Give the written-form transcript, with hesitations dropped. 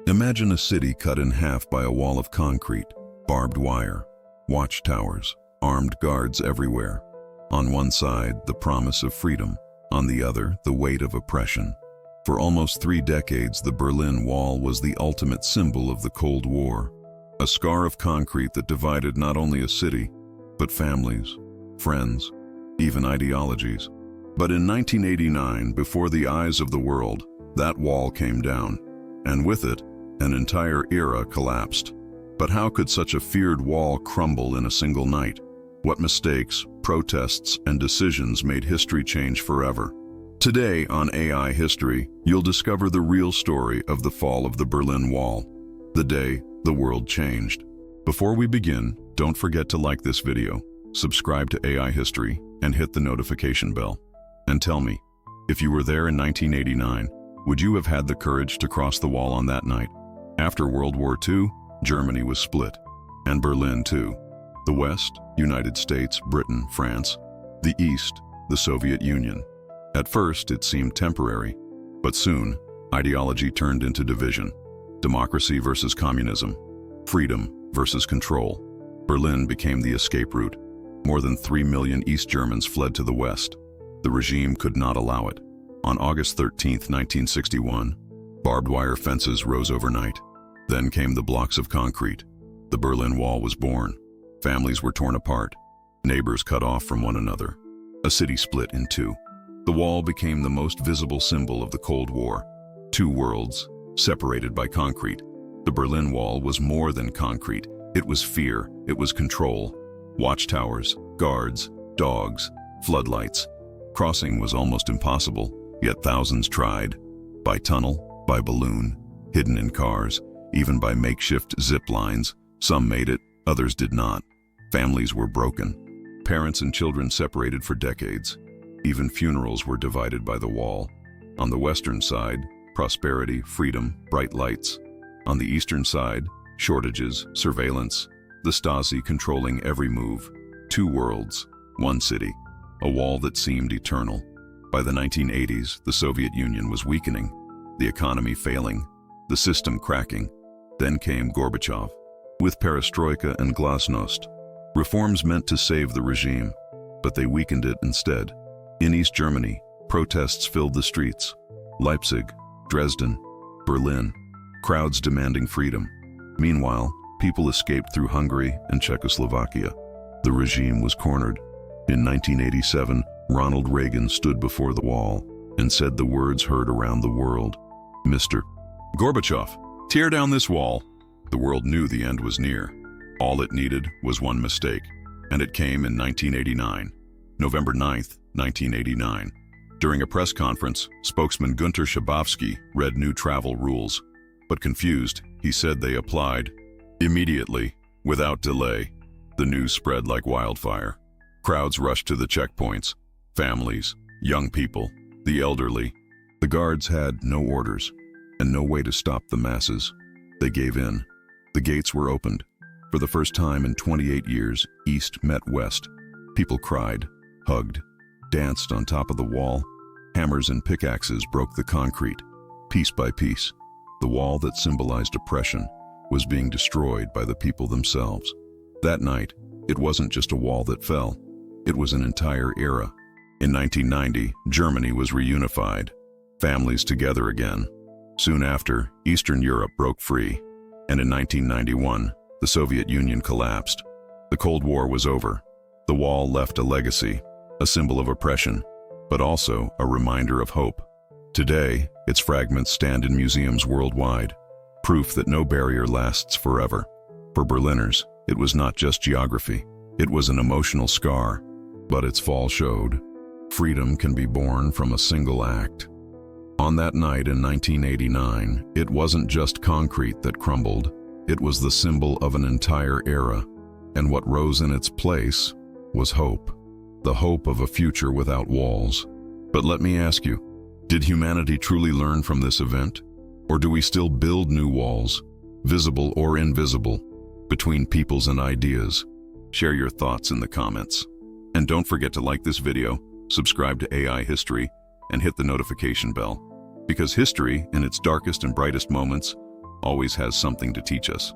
Imagine a city cut in half by a wall of concrete, barbed wire, watchtowers, armed guards everywhere. On one side, the promise of freedom. On the other, the weight of oppression. For almost 3 decades, the Berlin Wall was the ultimate symbol of the Cold War. A scar of concrete that divided not only a city, but families, friends, even ideologies. But in 1989, before the eyes of the world, that wall came down, and with it, an entire era collapsed. But how could such a feared wall crumble in a single night? What mistakes, protests, and decisions made history change forever? Today on AI History, you'll discover the real story of the fall of the Berlin Wall, the day the world changed. Before we begin, don't forget to like this video, subscribe to AI History, and hit the notification bell. And tell me, if you were there in 1989, would you have had the courage to cross the wall on that night? After World War II, Germany was split, and Berlin too. The West, United States, Britain, France. The East, the Soviet Union. At first, it seemed temporary, but soon, ideology turned into division. Democracy versus communism. Freedom versus control. Berlin became the escape route. More than 3 million East Germans fled to the West. The regime could not allow it. On August 13, 1961, barbed wire fences rose overnight. Then came the blocks of concrete. The Berlin Wall was born. Families were torn apart. Neighbors cut off from one another. A city split in two. The wall became the most visible symbol of the Cold War. Two worlds, separated by concrete. The Berlin Wall was more than concrete. It was fear. It was control. Watchtowers, guards, dogs, floodlights. Crossing was almost impossible, yet thousands tried. By tunnel, by balloon, hidden in cars, even by makeshift zip lines. Some made it, others did not. Families were broken. Parents and children separated for decades. Even funerals were divided by the wall. On the western side, prosperity, freedom, bright lights. On the eastern side, shortages, surveillance, the Stasi controlling every move. Two worlds, one city, a wall that seemed eternal. By the 1980s, the Soviet Union was weakening, the economy failing, the system cracking. Then came Gorbachev, with perestroika and glasnost. Reforms meant to save the regime, but they weakened it instead. In East Germany, protests filled the streets. Leipzig, Dresden, Berlin, crowds demanding freedom. Meanwhile, people escaped through Hungary and Czechoslovakia. The regime was cornered. In 1987, Ronald Reagan stood before the wall and said the words heard around the world. Mr. Gorbachev, tear down this wall. The world knew the end was near. All it needed was one mistake, and it came in 1989, November 9th, 1989. During a press conference, spokesman Gunter Schabowski read new travel rules, but confused, he said they applied. Immediately, without delay, the news spread like wildfire. Crowds rushed to the checkpoints, families, young people, the elderly. The guards had no orders and no way to stop the masses. They gave in. The gates were opened. For the first time in 28 years, East met West. People cried, hugged, danced on top of the wall. Hammers and pickaxes broke the concrete. Piece by piece, the wall that symbolized oppression was being destroyed by the people themselves. That night, it wasn't just a wall that fell. It was an entire era. In 1990, Germany was reunified, families together again. Soon after, Eastern Europe broke free, and in 1991, the Soviet Union collapsed. The Cold War was over. The wall left a legacy, a symbol of oppression, but also a reminder of hope. Today, its fragments stand in museums worldwide, proof that no barrier lasts forever. For Berliners, it was not just geography. It was an emotional scar, but its fall showed freedom can be born from a single act. On that night in 1989, it wasn't just concrete that crumbled. It was the symbol of an entire era, and what rose in its place was hope. The hope of a future without walls. But let me ask you, did humanity truly learn from this event? Or do we still build new walls, visible or invisible, between peoples and ideas? Share your thoughts in the comments. And don't forget to like this video, subscribe to AI History, and hit the notification bell. Because history, in its darkest and brightest moments, always has something to teach us.